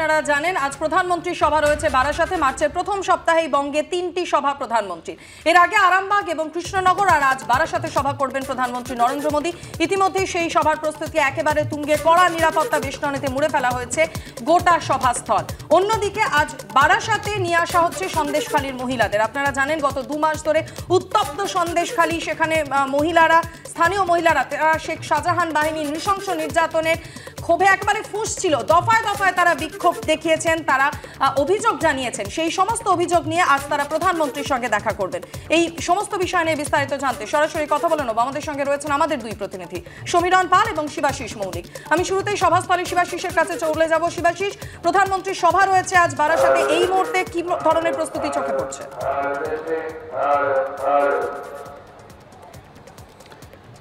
আপনারা জানেন আজ প্রধানমন্ত্রী সভা রয়েছে বারাসাতে। মার্চের প্রথম সপ্তাহে বঙ্গে 3টি সভা প্রধানমন্ত্রী। এর আগে আরামবাগ এবং কৃষ্ণনগর, আর আজ বারাসাতে সভা করবেন প্রধানমন্ত্রী নরেন্দ্র মোদী। ইতিমধ্যেই সেই সভার প্রস্তুতি একেবারে তুঙ্গে। কড়া নিরাপত্তা বেষ্টনীতে মুড়ে ফেলা হয়েছে গোটা সভাস্থল। অন্যদিকে আজ বারাসাতে নিয়ে আসা হচ্ছে সন্দেশখালীর মহিলাদের। আপনারা জানেন গত 2 মাস ধরে উত্তপ্ত সন্দেশখালী, সেখানে স্থানীয় মহিলারা শেখ শাহজাহান বাহিনীর নৃশংস নির্যাতনের ক্ষোভে একেবারে ফুঁসছিল। দফায় দফায় তারা বিক্ষোভ দেখিয়েছেন, তারা অভিযোগ জানিয়েছেন। সেই সমস্ত অভিযোগ নিয়ে আজ তারা প্রধানমন্ত্রীর সঙ্গে দেখা করবেন। এই সমস্ত বিষয় নিয়ে বিস্তারিত জানতে সরাসরি কথা বলে নেব। আমাদের সঙ্গে রয়েছেন আমাদের দুই প্রতিনিধি সমীরণ পাল এবং শিবাশিস মৌলিক। আমি শুরুতেই সভাস্থলে শিবাশিসের কাছে চলে যাব। শিবাশিস, প্রধানমন্ত্রীর সভা রয়েছে আজ বারাসাতে, এই মুহূর্তে কি ধরনের প্রস্তুতি চোখে পড়ছে?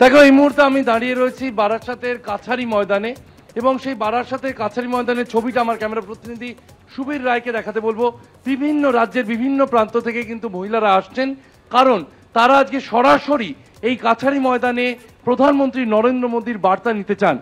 দেখো, এই মুহূর্তে আমি দাঁড়িয়ে রয়েছি বারাসাতের কাছারি ময়দানে, এবং সেই বারাসাতের কাছারি ময়দানের ছবিটা আমার ক্যামেরা প্রতিনিধি সুবীর রায়কে দেখাতে বলবো। বিভিন্ন রাজ্যের বিভিন্ন প্রান্ত থেকে কিন্তু মহিলারা আসছেন, কারণ তারা আজকে সরাসরি এই কাছারি ময়দানে প্রধানমন্ত্রী নরেন্দ্র মোদীর বার্তা নিতে চান।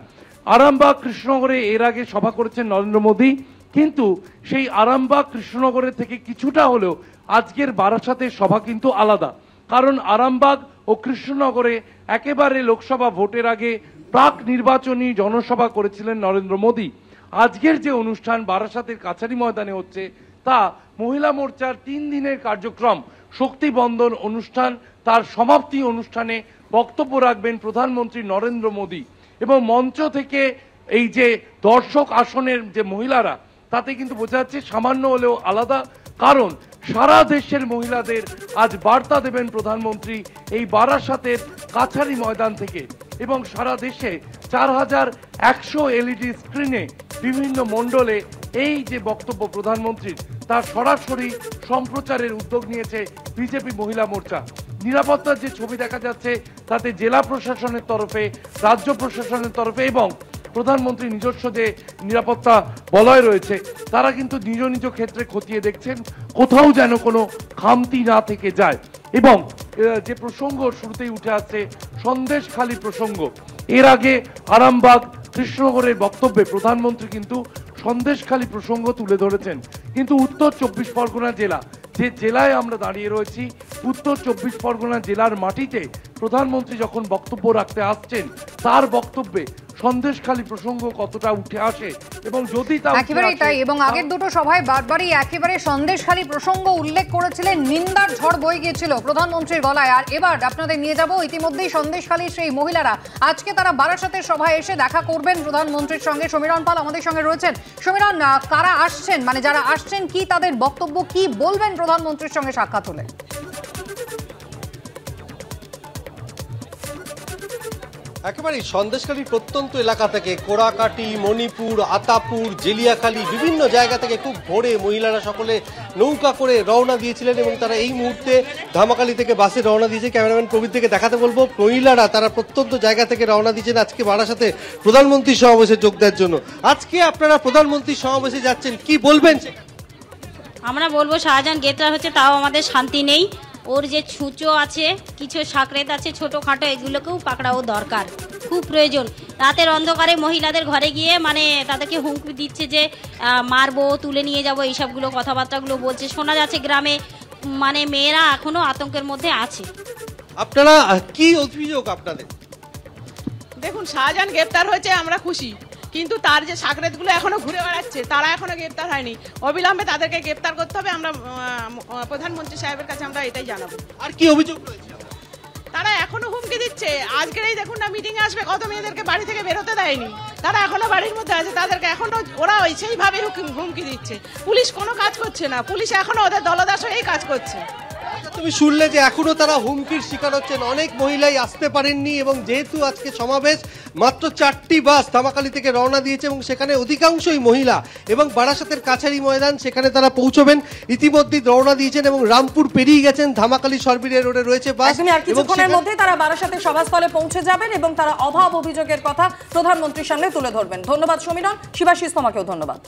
আরামবাগ কৃষ্ণনগরে এর আগে সভা করেছেন নরেন্দ্র মোদী, কিন্তু সেই আরামবাগ কৃষ্ণনগরের থেকে কিছুটা হলেও আজকের বারাসাতের সভা কিন্তু আলাদা। কারণ আরামবাগ ও কৃষ্ণনগরে একেবারে লোকসভা ভোটের আগে প্রাক নির্বাচনী জনসভা করেছিলেন নরেন্দ্র মোদী। আজকের যে অনুষ্ঠান বারাসাতের কাছারি ময়দানে হচ্ছে, তা মহিলা মোর্চার 3 দিনের কার্যক্রম শক্তি বন্দন অনুষ্ঠান। তার সমাপ্তি অনুষ্ঠানে বক্তব্য রাখবেন প্রধানমন্ত্রী নরেন্দ্র মোদী, এবং মঞ্চ থেকে এই যে দর্শক আসনের যে মহিলারা, তাতে কিন্তু বোঝা যাচ্ছে সামান্য হলেও আলাদা। কারণ সারা দেশের মহিলাদের আজ বার্তা দেবেন প্রধানমন্ত্রী এই বারাসাতের কাছারি ময়দান থেকে, এবং সারা দেশে 4100 এলইডি স্ক্রিনে বিভিন্ন মণ্ডলে এই যে বক্তব্য প্রধানমন্ত্রীর, তার সরাসরি সম্প্রচারের উদ্যোগ নিয়েছে বিজেপি মহিলা মোর্চা। নিরাপত্তার যে ছবি দেখা যাচ্ছে, তাতে জেলা প্রশাসনের তরফে, রাজ্য প্রশাসনের তরফে এবং প্রধানমন্ত্রী নিজস্ব যে নিরাপত্তা বলয় রয়েছে, তারা কিন্তু নিজ নিজ ক্ষেত্রে খতিয়ে দেখছেন কোথাও যেন কোনো খামতি না থেকে যায়। এবং যে প্রসঙ্গ শুরুতেই উঠে আসছে সন্দেশখালী প্রসঙ্গ, এর আগে আরামবাগ কৃষ্ণনগরের বক্তব্যে প্রধানমন্ত্রী কিন্তু সন্দেশখালী প্রসঙ্গ তুলে ধরেছেন। কিন্তু উত্তর 24 পরগনা জেলা, যে জেলায় আমরা দাঁড়িয়ে রয়েছি, উত্তর 24 পরগনা জেলার মাটিতে প্রধানমন্ত্রী যখন বক্তব্য রাখতে আসছেন, তার বক্তব্যে সন্দেশখালী প্রসঙ্গ কতটা উঠে আসে, এবং যদি তা একেবারেই তাই। এবং আগের দুটো সভায় বারবারই একেবারে সন্দেশখালী প্রসঙ্গ উল্লেখ করেছিলেন, নিন্দার ঝড় বয়ে গিয়েছিল প্রধানমন্ত্রীর গলায়। আর এবার আপনাদের নিয়ে যাব ইতিমধ্যেই সন্দেশখালীর সেই মহিলারা। আজকে তারা বারাসাতের সভায় এসে দেখা করবেন প্রধানমন্ত্রীর সঙ্গে। সমীরণ পাল আমাদের সঙ্গে রয়েছেন। সমীরণ, কারা আসছেন, মানে যারা আসছেন, কি তাদের বক্তব্য, কি বলবেন প্রধানমন্ত্রীর সঙ্গে সাক্ষাৎ হলে? একেবারেই সন্দেশখালীর প্রত্যন্ত এলাকা থেকে কোড়াকাটি, মণিপুর, আতাপুর, জেলিয়াখালী বিভিন্ন জায়গা থেকে খুব ভোরে মহিলারা সকলে নৌকা করে রওনা দিয়েছিলেন, এবং তারা এই মুহূর্তে ধামাখালী থেকে বাসে রওনা দিয়েছে। ক্যামেরাম্যান প্রবীর থেকে দেখাতে বলবো, মহিলারা তারা প্রত্যন্ত জায়গা থেকে রওনা দিয়েছেন আজকে বারাসাতে প্রধানমন্ত্রীর সমাবেশে যোগ দেওয়ার জন্য। আজকে আপনারা প্রধানমন্ত্রীর সমাবেশে যাচ্ছেন, কি বলবেন? আমরা বলবো শাহজাহান গ্রেপ্তার হচ্ছে, তাও আমাদের শান্তি নেই। ওর যে ছুঁচো আছে, কিছু সাকরেত আছে ছোটোখাটো, এগুলোকেও পাকড়াও দরকার, খুব প্রয়োজন। রাতের অন্ধকারে মহিলাদের ঘরে গিয়ে মানে তাদেরকে হুমকি দিচ্ছে যে মারবো, তুলে নিয়ে যাবো, এইসবগুলো কথাবার্তাগুলো বলছে, শোনা যাচ্ছে গ্রামে। মানে মেয়েরা এখনো আতঙ্কের মধ্যে আছে। আপনারা কি অভিযোগ আপনাদের? দেখুন, শাহজাহান গ্রেপ্তার হয়েছে, আমরা খুশি, কিন্তু তার যে সাকরেতগুলো এখনো ঘুরে বেড়াচ্ছে, তারা এখনো গ্রেপ্তার হয়নি। অবিলম্বে তাদেরকে গ্রেপ্তার করতে হবে। আমরা প্রধানমন্ত্রী সাহেবের কাছে আমরা এটাই জানাবো। আর কি অভিযোগ রয়েছে? তারা এখনো হুমকি দিচ্ছে। আজকেরই দেখুন না, মিটিং আসবে, কত মেয়েদেরকে বাড়ি থেকে বেরোতে দেয়নি, তারা এখনো বাড়ির মধ্যে আছে, তাদেরকে এখনো ওরা সেইভাবে হুমকি দিচ্ছে। পুলিশ কোনো কাজ করছে না, পুলিশ এখনো ওদের দলদাস হয়েই কাজ করছে। তুমি শুনলে যে এখনো তারা হুমকির শিকার হচ্ছেন, অনেক মহিলাই আসতে পারেননি, এবং যেহেতু আজকে সমাবেশ, মাত্র 4টি বাস ধামাখালী থেকে রওনা দিয়েছে, এবং সেখানে অধিকাংশই মহিলা, এবং বারাসাতের কাছারি ময়দান, সেখানে তারা পৌঁছবেন। ইতিমধ্যেই রওনা দিয়েছেন এবং রামপুর পেরিয়ে গেছেন, ধামাখালী সরবিরিয়া রোডে রয়েছে বাস। আর কিছুক্ষণের মধ্যে তারা বারাসাতের সভাস্থলে পৌঁছে যাবেন, এবং তারা অভাব অভিযোগের কথা প্রধানমন্ত্রীর সামনে তুলে ধরবেন। ধন্যবাদ সমীরণ। শিবাশিস, তোমাকেও ধন্যবাদ।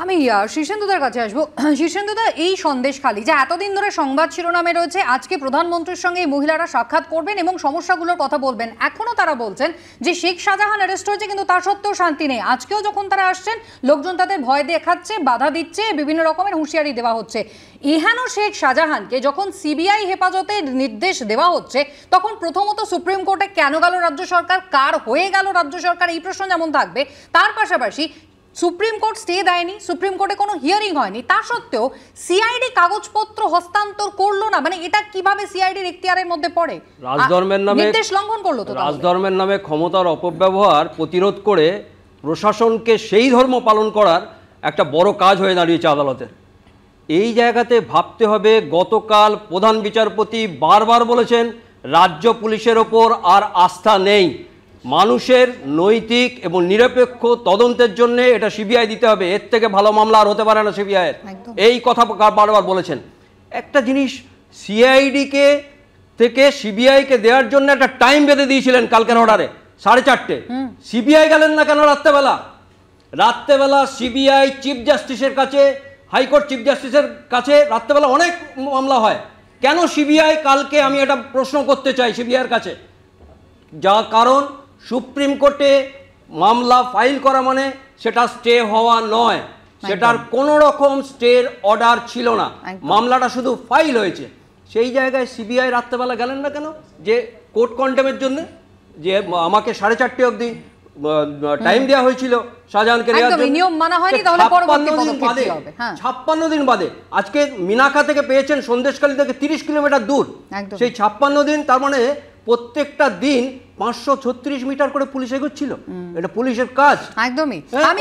আমি শীর্ষেন্দুদার কাছে আসবো। শীর্ষেন্দুদা, এই সন্দেশখালী যা এতদিন ধরে সংবাদ শিরোনামে রয়েছে, আজকে প্রধানমন্ত্রীর সঙ্গে এই মহিলারা সাক্ষাৎ করবেন এবং সমস্যাগুলোর কথা বলবেন। এখনো তারা বলছেন যে শেখ শাহজাহান অ্যারেস্ট হয়েছে, কিন্তু তা সত্ত্বেও শান্তি নেই। আজকেও যখন তারা আসছেন, লোকজন তাদের ভয় দেখাচ্ছে, বাধা দিচ্ছে, বিভিন্ন রকমের হুঁশিয়ারি দেওয়া হচ্ছে। এহেন শেখ শাহজাহানকে যখন সিবিআই হেফাজতের নির্দেশ দেওয়া হচ্ছে, তখন প্রথমত সুপ্রিম কোর্টে কেন গেল রাজ্য সরকার, কার হয়ে গেল রাজ্য সরকার, এই প্রশ্ন যেমন থাকবে, তার পাশাপাশি সুপ্রিম কোর্ট স্টে দেয়নি, সুপ্রিম কোর্টে কোনো হিয়ারিং হয়নি, তা সত্ত্বেও সিআইডি কাগজপত্র হস্তান্তর করলো না। মানে এটা কিভাবে সিআইডির এখতিয়ারের মধ্যে পড়ে? রাজধর্মের নামে নির্দেশ লঙ্ঘন করলো তো। রাজধর্মের নামে ক্ষমতার অপব্যবহার প্রতিরোধ করে প্রশাসনকে সেই ধর্ম পালন করার একটা বড় কাজ হয়ে দাঁড়িয়েছে আদালতের। এই জায়গাতে ভাবতে হবে, গতকাল প্রধান বিচারপতি বারবার বলেছেন রাজ্য পুলিশের ওপর আর আস্থা নেই, মানুষের নৈতিক এবং নিরপেক্ষ তদন্তের জন্য এটা সিবিআই দিতে হবে, এর থেকে ভালো মামলা আর হতে পারে না সিবিআইয়ের। এই কথা বারবার বলেছেন। একটা জিনিস, সিআইডিকে থেকে সিবিআইকে দেওয়ার জন্য একটা টাইম বেঁধে দিয়েছিলেন কালকের অর্ডারে 4:30। সিবিআই গেলেন না কেন রাত্রেবেলা? সিবিআই চিফ জাস্টিসের কাছে, হাইকোর্ট চিফ জাস্টিসের কাছে রাত্রেবেলা অনেক মামলা হয়, কেন সিবিআই কালকে? আমি এটা প্রশ্ন করতে চাই সিবিআইয়ের কাছে। যা কারণ, সুপ্রিম কোর্টে মামলা ফাইল করা মানে সেটা স্টে হওয়া নয়, সেটার কোনো রকম স্টের অর্ডার ছিল না, মামলাটা শুধু ফাইল হয়েছে। সেই জায়গায় সিবিআই রাত্রেবেলা গেলেন না কেন? যে কোর্ট কন্টেমের জন্য, যে আমাকে 4:30 অবধি টাইম দেওয়া হয়েছিল শাহজাহানকে নেওয়ার জন্য, নিয়ম মানা হয়নি, তাহলে পরবর্তী পদক্ষেপ কি হবে? 56 দিন বাদে আজকে মিনাখা থেকে পেয়েছেন সন্দেশখালী থেকে 30 কিলোমিটার দূর, সেই 56 দিন, তার মানে প্রত্যেকটা দিন 536 মিটার করে পুলিশ এগোচ্ছিল। এটা পুলিশের কাজ একদমই। আমি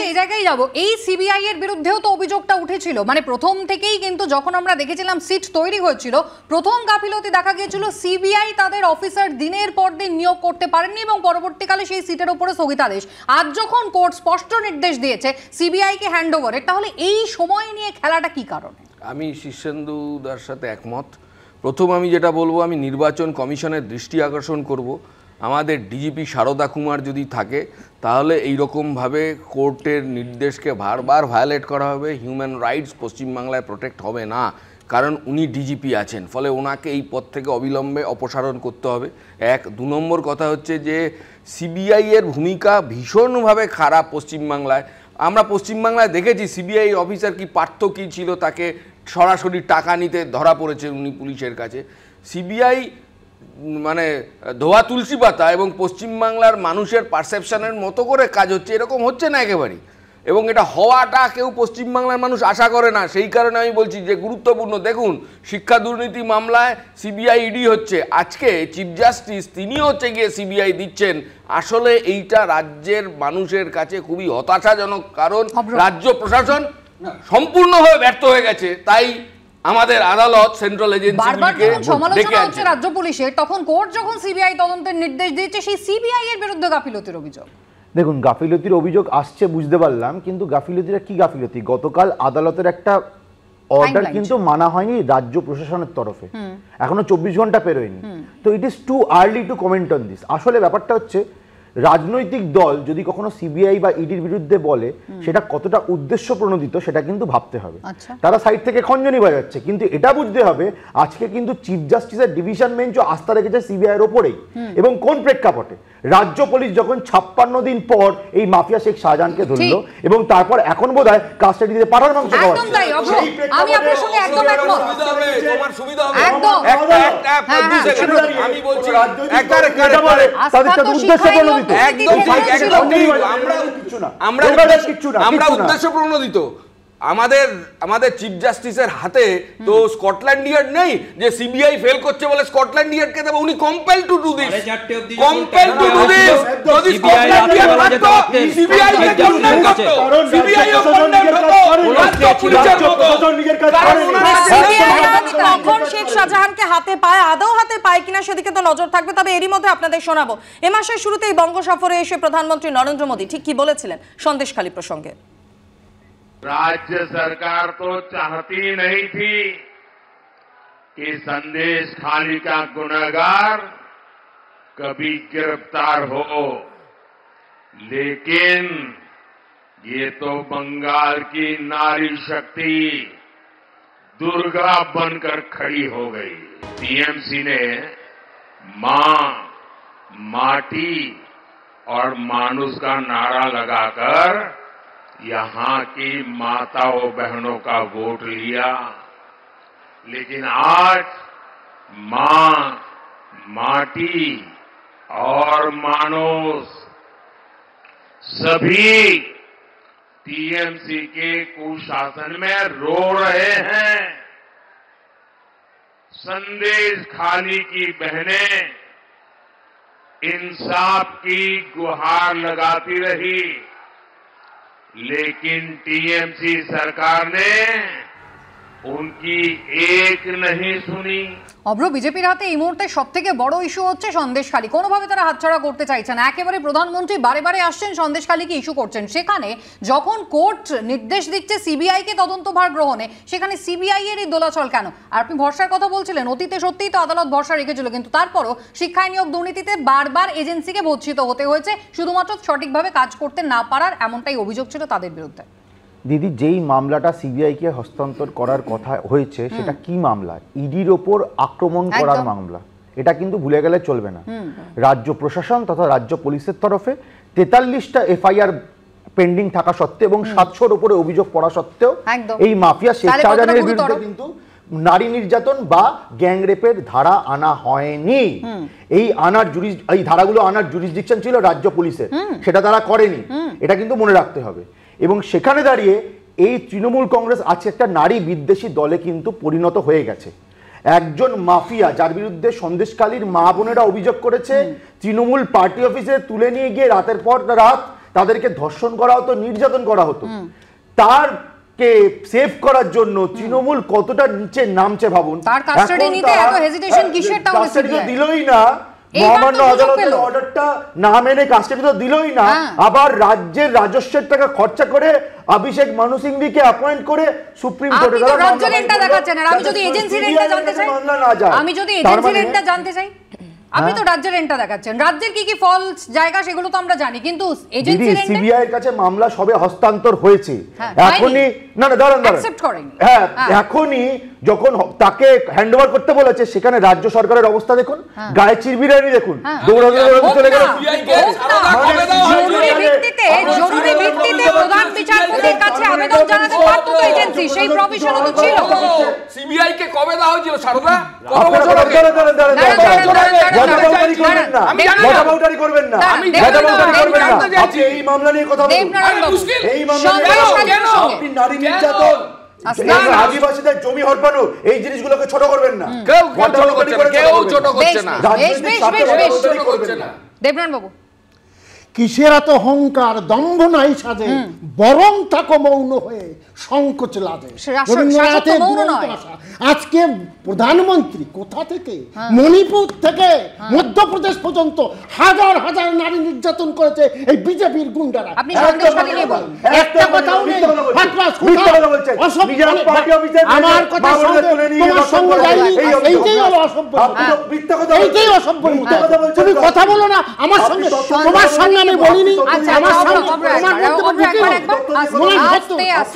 এই জায়গায় যাব, এই সিবিআই এর বিরুদ্ধেও তো অভিযোগটা উঠেছিল, মানে প্রথম থেকেই কিন্তু যখন আমরা দেখেছিলাম সিট তৈরি হয়েছিল, প্রথম গাফিলতি দেখা গিয়েছিল, সিবিআই তাদের অফিসার দিনের পর দিন নিয়োগ করতে পারেননি এবং পরবর্তীকালে সেই সিটের উপরে স্থগিতাদেশ। আজ যখন কোর্ট স্পষ্ট নির্দেশ দিয়েছে সিবিআই কে হ্যান্ড ওভারের, তাহলে এই সময় নিয়ে খেলাটা কি কারণে? আমি শীর্ষেন্দুদার সাথে একমত। প্রথম আমি যেটা বলবো, আমি নির্বাচন কমিশনের দৃষ্টি আকর্ষণ করব, আমাদের ডিজিপি সারদা কুমার যদি থাকে তাহলে এইরকমভাবে কোর্টের নির্দেশকে বারবার ভায়োলেট করা হবে, হিউম্যান রাইটস পশ্চিমবাংলায় প্রোটেক্ট হবে না, কারণ উনি ডিজিপি আছেন, ফলে ওনাকে এই পদ থেকে অবিলম্বে অপসারণ করতে হবে। 2 নম্বর কথা হচ্ছে যে সিবিআই এর ভূমিকা ভীষণভাবে খারাপ পশ্চিমবাংলায়। আমরা পশ্চিমবাংলায় দেখেছি সিবিআই অফিসার কি পার্থক্য কী ছিল, তাকে সরাসরি টাকা নিতে ধরা পড়েছে উনি পুলিশের কাছে। সিবিআই মানে ধোয়া তুলসী পাতা এবং পশ্চিমবাংলার মানুষের পারসেপশনের মতো করে কাজ হচ্ছে, এরকম হচ্ছে না একেবারেই, এবং এটা হওয়াটা কেউ পশ্চিমবাংলার মানুষ আশা করে না। সেই কারণে আমি বলছি যে গুরুত্বপূর্ণ, দেখুন শিক্ষা দুর্নীতি মামলায় সিবিআই ইডি হচ্ছে, আজকে চিফ জাস্টিস তিনিও হচ্ছে গিয়ে সিবিআই দিচ্ছেন। আসলে এইটা রাজ্যের মানুষের কাছে খুবই হতাশাজনক, কারণ রাজ্য প্রশাসন সম্পূর্ণভাবে ব্যর্থ হয়ে গেছে। তাই আমাদের আদালত সেন্ট্রাল এজেন্সিগুলিকে সমালোচনা হচ্ছে রাজ্য পুলিশের, তখন কোর্ট যখন সিবিআই তদন্তের নির্দেশ দিয়েছে, সেই সিবিআই এর বিরুদ্ধে গাফিলতির অভিযোগ। দেখুন, গাফিলতির অভিযোগ আসছে বুঝতে পারলাম, কিন্তু গাফিলতিটা কি গাফিলতি? গতকাল আদালতের একটা অর্ডার কিন্তু মানা হয়নি রাজ্য প্রশাসনের তরফে, এখনো 24 ঘন্টা পেরোয়নি। তো it is too early two comment on this. আসলে ব্যাপারটা হচ্ছে, রাজনৈতিক দল যদি কখনো সিবিআই বা ইডির বিরুদ্ধে বলে, সেটা কতটা উদ্দেশ্য প্রণোদিত সেটা কিন্তু ভাবতে হবে। তারা সাইড থেকে খঞ্জনি বাজাচ্ছে, কিন্তু এটা বুঝতে হবে আজকে কিন্তু চিফ জাস্টিসের ডিভিশন বেঞ্চও আস্থা রেখেছে সিবিআই এর ওপরেই। এবং কোন প্রেক্ষাপটে? রাজ্য পুলিশ যখন 56 দিন পর এই মাফিয়া শেখ শাহজাহানকে ধরলো এবং তারপর এখন বোধহয় কাস্টাডিতে পাঠানোর মাংস খাওয়া হচ্ছে। আমি আপনার সঙ্গে একদম একমত। তোমার সুবিধা হবে একদম আমি বলছি তাদের উদ্দেশ্য প্রণোদিত, আমরা উদ্দেশ্য প্রণোদিত। আমাদের চিফ জাস্টিসের হাতে তো স্কটল্যান্ড ইয়ার্ড নেই যে সিবিআই ফেল করছে বলে স্কটল্যান্ড ইয়ার্ডকে দেব। উনি compel to do this, compel to do this. যদি স্কটল্যান্ড ইয়ার্ড থাকতো, সিবিআই কে কন্ডেম করত, সিবিআই ও কন্ডেম হতো রাজ্য পুলিশের মতো। কখন শেখ শাহজাহানকে হাতে পায়, আদৌ হাতে পায় কিনা সেদিকে তো নজর থাকবে। তবে এরই মধ্যে আপনাদের শোনাবো, এ মাসের শুরুতেই বঙ্গ সফরে এসে প্রধানমন্ত্রী নরেন্দ্র মোদী ঠিক কি বলেছিলেন সন্দেশখালী প্রসঙ্গে। राज्य सरकार तो चाहती नहीं थी कि संदेशखाली का गुनहगार कभी गिरफ्तार हो, लेकिन ये तो बंगाल की नारी शक्ति दुर्गा बनकर खड़ी हो गई। टीएमसी ने मां, माटी और मानुष का नारा लगाकर यहां की माताओं बहनों का वोट लिया, लेकिन आज मां, माटी और मानुष सभी टीएमसी के कुशासन में रो रहे हैं। संदेश खाली की बहनें इंसाफ की गुहार लगाती रही, लेकिन टीएमसी सरकार ने उनकी एक नहीं सुनी। অভ্র বিজেপির হাতে এই মুহূর্তে সবথেকে বড় ইস্যু হচ্ছে সন্দেশখালী। কোনোভাবে তারা হাতছাড়া করতে চাইছেন না। একেবারে প্রধানমন্ত্রী বারে বারে আসছেন, সন্দেশখালীকে ইস্যু করছেন। সেখানে যখন কোর্ট নির্দেশ দিচ্ছে সিবিআইকে তদন্তভার গ্রহণে, সেখানে সিবিআই এর এই দোলাচল কেন? আর আপনি ভরসার কথা বলছিলেন, অতীতে সত্যিই তো আদালত ভরসা রেখেছিল, কিন্তু তারপরও শিক্ষায় নিয়োগ দুর্নীতিতে বারবার এজেন্সিকে ভর্ৎসিত হতে হয়েছে শুধুমাত্র সঠিকভাবে কাজ করতে না পারার, এমনটাই অভিযোগ ছিল তাদের বিরুদ্ধে। দিদি, যেই মামলাটা সিবিআইকে হস্তান্তর করার কথা হয়েছে সেটা কি মামলা? ইডির ওপর আক্রমণ করার মামলা। এটা কিন্তু ভুলে গেলে চলবে না। রাজ্য প্রশাসন তথা রাজ্য পুলিশের তরফে 43টা এফআইআর পেন্ডিং থাকা সত্ত্বেও এবং 700-র উপরে অভিযোগ পড়া সত্ত্বেও এই মাফিয়া শেখ শাহজাহানের বিরুদ্ধে কিন্তু নারী নির্যাতন বা গ্যাংরেপের ধারা আনা হয়নি। এই ধারাগুলো আনার জুরিসডিকশন ছিল রাজ্য পুলিশের, সেটা তারা করেনি। এটা কিন্তু মনে রাখতে হবে। এবং সেখানে দাঁড়িয়ে এই তৃণমূল কংগ্রেস আছে একটা নারী বিদ্বেষী দলে কিন্তু পরিণত হয়ে গেছে। একজন মাফিয়া যার বিরুদ্ধে সন্দেশখালীর মা বোনেরা অভিযোগ করেছে, তৃণমূল পার্টি অফিসে তুলে নিয়ে গিয়ে রাতের পর রাত তাদেরকে ধর্ষণ করা হতো, নির্যাতন করা হতো। তারকে সেভ করার জন্য তৃণমূল কতটা নিচে নামছে ভাবুন। তার কাস্টাডি নিতে এত হেজিটেশন কিসের? তাহলে সিবিআই দিলই না, মহামান্য আদালতের অর্ডারটা না মেনে কাস্টডি তো দিলই না, আবার রাজ্যের রাজস্বের টাকা খরচা করে অভিষেক মানু সিংভিকে অ্যাপয়েন্ট করে সুপ্রিম কোর্টে রাজ্য রেন্টটা দেখাচ্ছেন। আর আমি যদি এজেন্সি রেন্টটা জানতে চাই, আপনি তো রাজ্যের রেন্টটা দেখাচ্ছেন। রাজ্যের কি কি ফলস জায়গা সেগুলো তো আমরা জানি, কিন্তু এজেন্সি রেন্ট সিবিআই এর কাছে মামলা সবে হস্তান্তর হয়েছে। এখনই না দাঁড়ান অ্যাকসেপ্ট করেনি। হ্যাঁ, এখনই যখন তাকে হ্যান্ডওভার করতে বলেছে সেখানে রাজ্য সরকারের অবস্থা দেখুন, গায়ে চিরবিরানি দেখুন, দৌড়াদৌড়ি চলে গেল। জরুরি ভিত্তিতে প্রধান বিচারপতির কাছে আবেদন জানাতে পারত তো এজেন্সি, সেই প্রভিশনও তো ছিল। সিবিআই কে কবে দেওয়া হয়েছিল সারদা? কত বছর আগে? গদাবাউটারি করবেন না, আপনি এই মামলা নিয়ে কথা বলুন। এই মামলা আপনি নারী নির্যাতন, আদিবাসীদের জমি হরপানো, এই জিনিসগুলোকে ছোট করবেন না। কেউ ছোট করছে না। দেবনারায়ণ বাবু, কিসের এত অহংকার, দম্ভ নাই সাজে, বরং থাকো মৌন হয়ে সংকোচ লাজে। আজকে প্রধানমন্ত্রী কোথা থেকে, মণিপুর থেকে মধ্যপ্রদেশ পর্যন্ত হাজার হাজার নারী নির্যাতন করেছে এই বিজেপির গুন্ডারা। একটা কথাও নেই। আমার কথা তোমার সঙ্গে যায়নি, এইটাই হলো অসভ্য, এইটাই অসভ্য। তুমি কথা বলো না আমার সঙ্গে, তোমার সঙ্গে আমি বলিনি, আমার সঙ্গে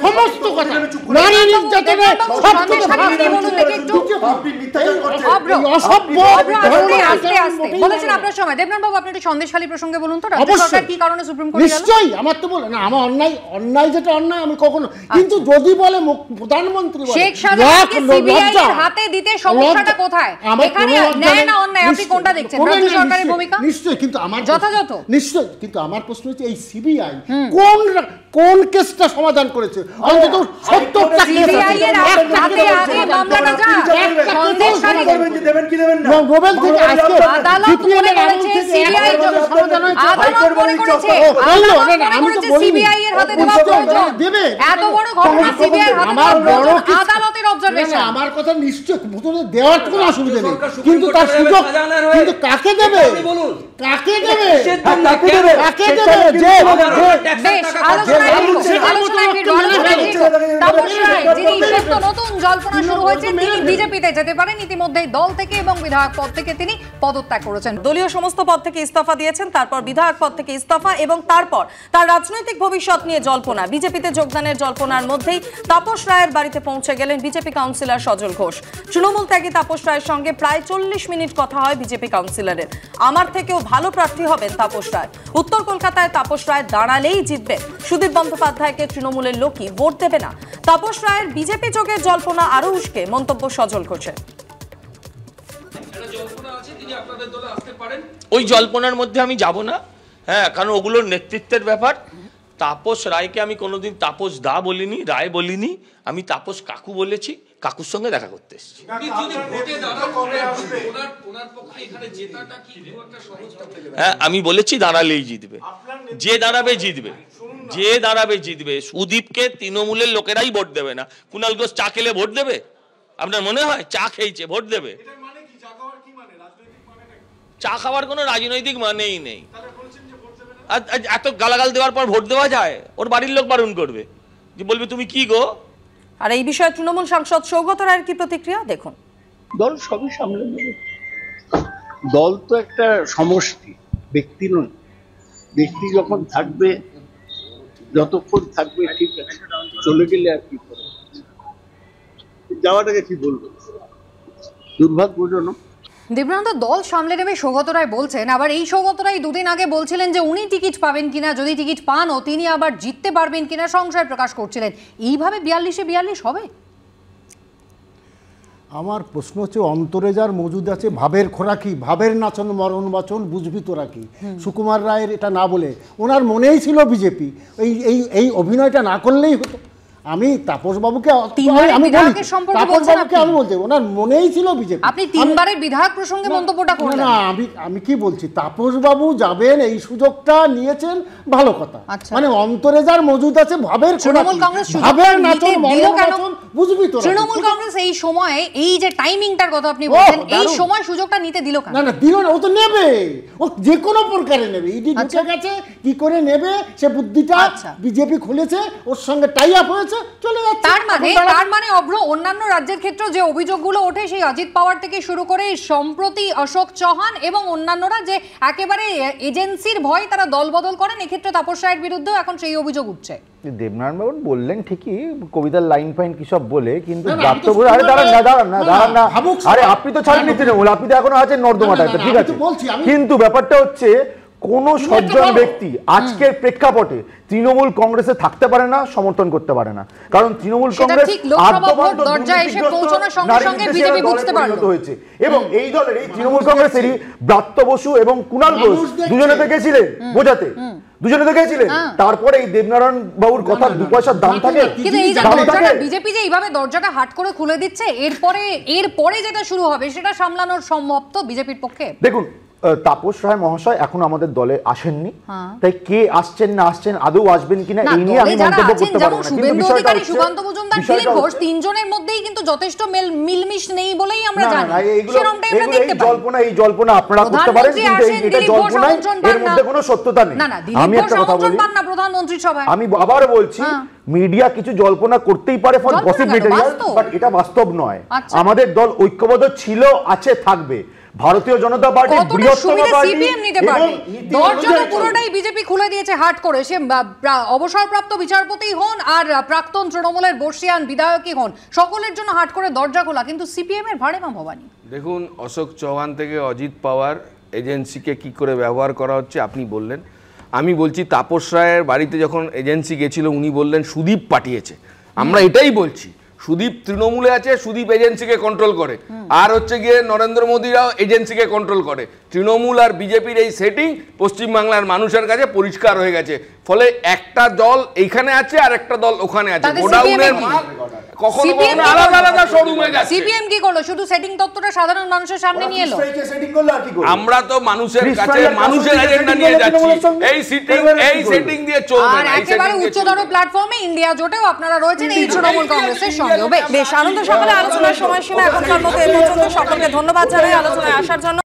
সমস্ত কথা নারী নির্যাতনে নিশ্চয়ই আমার তো বলে না, আমার অন্যায় যেটা অন্যায় আমি কখনো, কিন্তু যদি বলে প্রধানমন্ত্রী হাতে দিতে সমস্যাটা কোথায়, নিশ্চয়ই, কিন্তু আমার যথাযথ নিশ্চয়ই, কিন্তু আমার প্রশ্ন হচ্ছে এই সিবিআই কোন কেসটা সমাধান করেছে? অন্তত 70টা কেস নোবেল থেকে আজকে আমি তো বলিনি আমার কথা নিশ্চয় দেওয়ার কোনো অসুবিধা নেই, কিন্তু তার সুযোগ কিন্তু কাকে দেবে, কাকে দেবে, কাকে দেবে? যে আলোচনায় কিন্তু নতুন জল্পনা শুরু হয়েছে, তিনি বিজেপিতে যেতে পারেন। ইতিমধ্যেই দল থেকে এবং বিধায়ক পদ থেকে তিনি পদত্যাগ করেছেন। দলীয় সমস্ত পদ থেকে ইস্তফা দিয়েছেন, তারপর বিধায়ক পদ থেকে ইস্তফা এবং তারপর তার রাজনৈতিক ভবিষ্যৎ নিয়ে জল্পনা। বিজেপিতে যোগদানের জল্পনার মধ্যেই তাপস রায়ের বাড়িতে পৌঁছে গেলেন বিজেপি কাউন্সিলর সজল ঘোষ। তৃণমূল ত্যাগী তাপস রায়ের সঙ্গে প্রায় 40 মিনিট কথা হয় বিজেপি কাউন্সিলরের। আমার থেকেও ভালো প্রার্থী হবেন তাপস রায়। উত্তর কলকাতায় তাপস রায় দাঁড়ালেই জিতবে। সুদীপ বন্দ্যোপাধ্যায়কে তৃণমূলের লোকই ভোট দেবে না। তাপস রায়ের বিজেপি যোগের জল্পনা আরো উস্কে মন্তব্য সজল ঘোষের। ওই জল্পনার মধ্যে আমি যাব না, হ্যাঁ, কারণ ওগুলোর নেতৃত্বের ব্যাপার। তাপস রায়কে আমি কোনোদিন তাপস দা বলিনি, রায় বলিনি, আমি তাপস কাকু বলেছি। কাকুর সঙ্গে দেখা করতে এসেছি। হ্যাঁ, আমি বলেছি দাঁড়ালেই জিতবে, যে দাঁড়াবে জিতবে, যে দাঁড়াবে জিতবে। সুদীপকে তৃণমূলের লোকেরাই ভোট দেবে না। কুণাল ঘোষ চা খেলে ভোট দেবে? আপনার মনে হয় চা খেয়েছে ভোট দেবে? চা খাওয়ার কোনো রাজনৈতিক মানেই নেই। এত গালাগাল দেওয়ার পর ভোট দেওয়া যায়? ওর বাড়ির লোক বারণ করবে, যে বলবে তুমি কি গো। আর এই বিষয়ে তৃণমূল সাংসদ সৌগত রায়ের কি প্রতিক্রিয়া দেখুন। দল সবই সামলে নেবে। দল তো একটা সমষ্টি, ব্যক্তি নয়। ব্যক্তি যখন থাকবে, যতক্ষণ থাকবে ঠিক আছে, চলে গেলে আর কি করবে? যাওয়াটাকে কি বলবো, দুর্ভাগ্যজনক। দেবনাথ দল সামলে নেবে সৌগত রায় বলছেন। আবার এই সৌগত রায় দুদিন আগে বলছিলেন যে উনি টিকিট পাবেন কিনা, যদি টিকিট পানও তিনি আবার জিততে পারবেন কিনা সংশয় প্রকাশ করছিলেন। এইভাবে 42-42 হবে? আমার প্রশ্ন হচ্ছে, অন্তরে যার মজুদ আছে ভাবের খোরাকি, ভাবের নাচন মরণ বাচন বুঝবি তোরা কি। সুকুমার রায়ের এটা না বলে ওনার মনেই ছিল বিজেপি, এই অভিনয়টা না করলেই হতো। আমি তাপসবাবুকে আমি বলছি ওনার মনেই ছিল বিজেপি। আপনি তিনবারের বিধায়ক প্রসঙ্গে মন্তব্যটা করলেন। না, আমি কি বলছি, তাপসবাবু যাবেন এই সুযোগটা নিয়েছেন, ভালো কথা। মানে অন্তরে যার মজুদ আছে ভাবের তৃণমূল কংগ্রেস বুঝবি তো। তৃণমূল কংগ্রেস এই সময়ে এই যে টাইমিংটার কথা আপনি বলছেন, এই সময় সুযোগটা নিতে দিল কেন? না দিল না, ও তো নেবে, ও যে কোনো প্রকারে নেবে। ইডি ঢুকে গেছে, কি করে নেবে সে বুদ্ধিটা বিজেপি খুলেছে, ওর সঙ্গে টাই আপ হয়েছে, চলে যাচ্ছে। তার মানে অভ্র অন্যান্য রাজ্যের ক্ষেত্রে যে অভিযোগগুলো ওঠে, সেই অজিত পাওয়ার থেকে শুরু করে সম্প্রতি অশোক চৌহান এবং অন্যান্যরা যে একেবারে এজেন্সির ভয় তারা দল বদল করেন, এক্ষেত্রে তাপস রায়ের বিরুদ্ধে এখন সেই অভিযোগ উঠছে। দেবনারায়ণ বাবু বললেন ঠিকই, কবিতার লাইন ফাইন কি সব বলে, কিন্তু দাঁড়ান না, আরে আপনি তো ছাড়েননি তৃণমূল, আপনি তো এখনো আছেন নর্দমাটা, ঠিক আছে, কিন্তু ব্যাপারটা হচ্ছে কোন সজ্জন ব্যক্তি আজকের প্রেক্ষাপটে তৃণমূল কংগ্রেসে থাকতে পারে না, সমর্থন করতে পারে না, কারণ তৃণমূল কংগ্রেস হয়েছে। এবং এই দলের এই তৃণমূল কংগ্রেসেরই ব্রাত্য বসু এবং কুণাল ঘোষ দুজনে তো গেছিলেন বোঝাতে, দুজনে তো গেছিলেন। তারপরে এই দেবনারায়ণ বাবুর কথা 2 পয়সার দাম থাকে। বিজেপি যে এইভাবে দরজাটা হাট করে খুলে দিচ্ছে, এরপরে যেটা শুরু হবে সেটা সামলানোর সম্ভব তো বিজেপির পক্ষে? দেখুন, তাপস রায় মহাশয় এখন আমাদের দলে আসেননি, তাই কে আসছেন না আসছেন, আদৌ আসবেন কিনা এই নিয়ে আমি মন্তব্য করতে পারবো না। শুভেন্দু অধিকারী, সুকান্ত মজুমদার, দিলীপ ঘোষ, তিনজনের মধ্যেই কিন্তু যথেষ্ট মিলমিশ নেই বলেই আমরা জানি। সেরকমটাই আমরা দেখতে পাই। এই জল্পনা আপনারা করতে পারেন, কিন্তু এটা জল্পনা, এর মধ্যে কোনো সত্যতা নেই। আমি একটা কথা বলি, প্রধানমন্ত্রী সভায় আমি আবার বলছি, মিডিয়া কিছু জল্পনা করতেই পারে ফর গসিপ মেটেরিয়াল, বাট এটা বাস্তব নয়। আমাদের দল ঐক্যবদ্ধ ছিল, আছে, থাকবে। ভারতীয় জনতা পার্টি বৃহত্তম পার্টি, দরজা পুরোটাই বিজেপি খুলে দিয়েছে হাট করে। সে অবসরপ্রাপ্ত বিচারপতি হন আর প্রাক্তন তৃণমূলের বর্ষিয়ান বিধায়কই হন, সকলের জন্য হাট করে দরজা খোলা। কিন্তু সিপিএম এর ভাড়ে মা ভবানী। দেখুন, অশোক চৌহান থেকে অজিত পাওয়ার এজেন্সিকে কি করে ব্যবহার করা হচ্ছে আপনি বললেন। আমি বলছি, তাপস রায়ের বাড়িতে যখন এজেন্সি গেছিল উনি বললেন সুদীপ পাঠিয়েছে। আমরা এটাই বলছি, সুদীপ তৃণমূলে আছে, সুদীপ এজেন্সিকে কন্ট্রোল করে, আর হচ্ছে গিয়ে নরেন্দ্র মোদীরাও এজেন্সিকে কন্ট্রোল করে। তৃণমূল আর বিজেপির এই সেটিং পশ্চিমবাংলার মানুষের কাছে পরিষ্কার হয়ে গেছে। ফলে একটা দল এইখানে আছে আর একটা দল ওখানে আছে। গোডাউনের মাল কখনো কখনো আলাদা আলাদা শোরুমে যাচ্ছে। সিপিএম কি করলো? শুধু সেটিং তত্ত্বটা সাধারণ মানুষের সামনে নিয়ে এলো। আমরা তো মানুষের কাছে মানুষের এজেন্ডা নিয়ে যাচ্ছি। এই সেটিং দিয়ে চলবে না। আর একেবারে উচ্চতর প্ল্যাটফর্মে ইন্ডিয়া জোটেও আপনারা রয়েছেন এই তৃণমূল কংগ্রেসের সঙ্গে। বেশ আনন্দ সকালে আলোচনার সময়সীমা এখনকার মতো এ পর্যন্ত। সকলকে ধন্যবাদ জানাই আলোচনায় আসার জন্য।